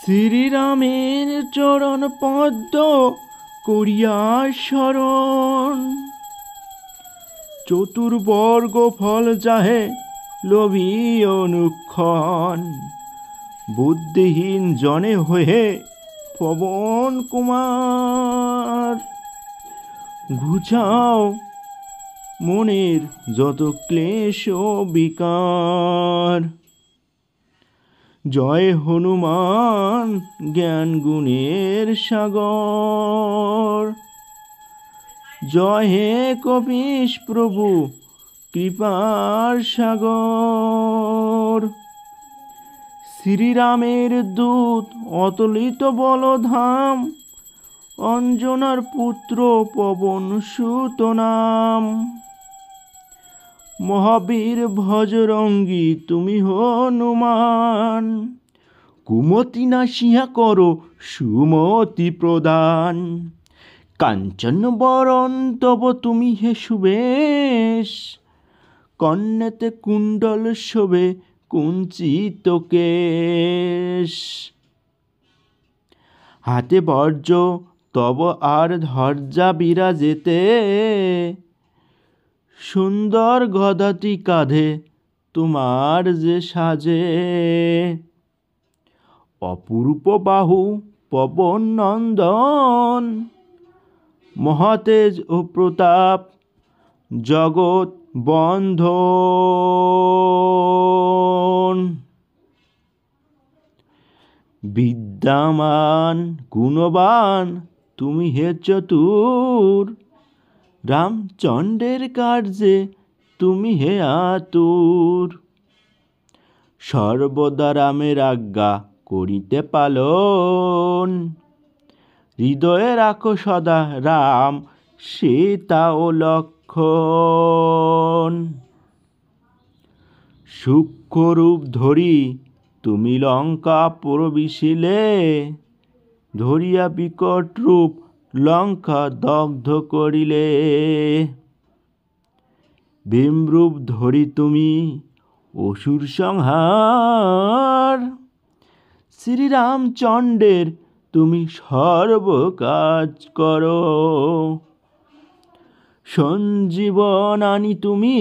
শ্রীরামের চরণ পদ্ম করিয়া শরণ, চতুর্বর্গ ফল যাহে লোভী অনুক্ষণ, বুদ্ধিহীন জনে হয়ে পবন কুমার। ঘুচাও মনের যত ক্লেশ বিকার, জয় হনুমান জ্ঞান গুণের সাগর। জয় হে কপীশ প্রভু কৃপার সাগর। শ্রীরামের দূত অতুলিত বলধাম, অঞ্জনার পুত্র পবন সুত নাম। মহাবীর ভজরঙ্গী তুমি হনুমান, কুমতি নাশিয়া করো সুমতি প্রদান। কাঞ্চন বরণ তব তুমি হে সুবেশ, কর্ণেতে কুণ্ডল শোভে কুঞ্চিত কেশ। হাতে বর্জ্য তব আর ধ্বজা বিরাজেতে, সুন্দর গদাটি কাঁধে তোমার যে সাজে। অপূর্ব বাহু পবন নন্দন, মহাতেজ ও প্রতাপ জগৎ বন্ধন। বিদ্যামান গুণবান তুমি হে চতুর, রামচন্দ্রের কার্যে তুমি হে আতুর। সর্বদা রামের আজ্ঞা করিতে পালন, হৃদয়ে রাখো সদা রাম সীতা ও লক্ষণ। সূক্ষ্ম রূপ ধরি তুমি লঙ্কা প্রবিশিলে, ধরিয়া বিকট রূপ লঙ্কা দগ্ধ করিলে। ভীমরূপ ধরি তুমি অসুর সংহার, শ্রীরামচন্দ্রের তুমি সর্ব কাজ করো। সঞ্জীবন আনি তুমি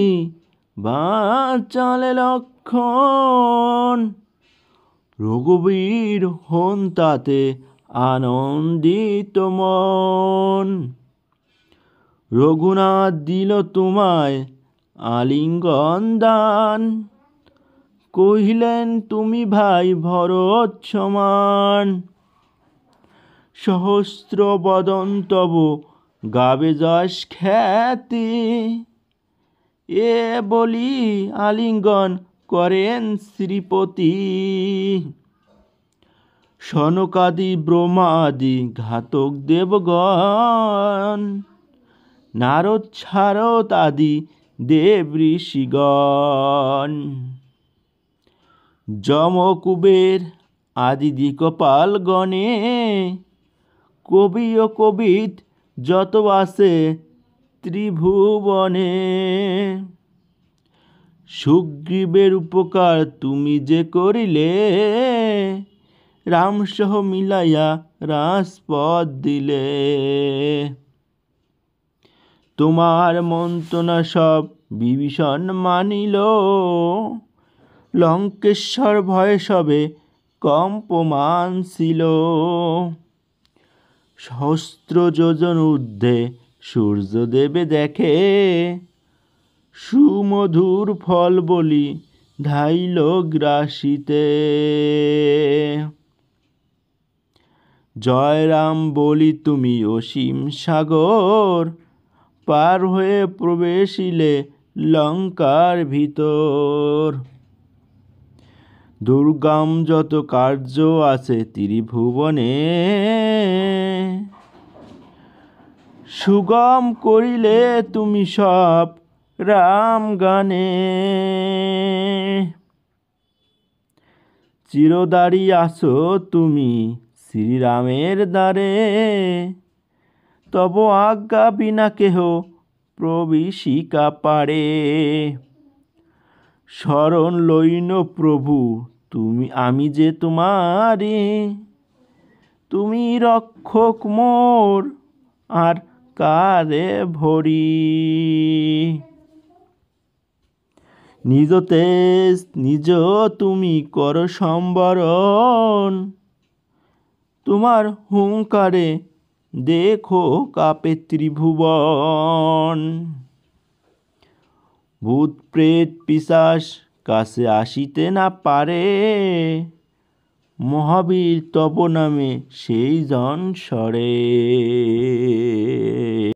বাঁচালে লক্ষণ, রঘুবীর হন তাতে আনন্দিত মন। রঘুনাথ দিল তোমায় আলিঙ্গন দান, কহিলেন তুমি ভাই ভরত সমান। সহস্র বদন তব গাবে যশ খ্যাতি, এ বলি আলিঙ্গন করেন শ্রীপতি। সনকাদি ব্রহ্মাদি ঘাতক দেবগণ, নারদ ছারদ আদি দেব ঋষিগণ। যম কুবের আদি দিকপাল গণে, কবি ও কবিদ যত আছে ত্রিভুবনে। সুগ্রীবের উপকার তুমি যে করিলে, রামসহ মিলাইয়া রাজপথ দিলে। তোমার মন্ত্রণা সব বিভীষণ মানিল, লঙ্কেশ্বর ভয়ে সবে কম্পমান ছিল। সহস্র যোজন ঊর্ধ্বে সূর্যদেবে দেখে, সুমধুর ফল বলি ধাইল গ্রাসিতে। জয় রাম বলি তুমি অসীম সাগর, পার হয়ে প্রবেশিলে লঙ্কার ভিতর। দুর্গম যত কার্য আছে ত্রিভুবনে, সুগম করিলে তুমি সব রাম গানে। চিরদারি আসো তুমি শ্রীরামের দ্বারে, তব আজ্ঞা বিনা কেহ প্রবেশিকা পারে। শরণ লইন প্রভু তুমি আমি যে তোমারে, তুমি রক্ষক মোর আর কারে ভরি। নিজ তেজ নিজ তুমি করো সম্বরণ, তোমার হুঙ্কারে দেখো কাপে ত্রিভুবন। ভূত প্রেত পিশাচ কাছে আসিতে না পারে, মহাবীর তব নামে সেই জন সরে।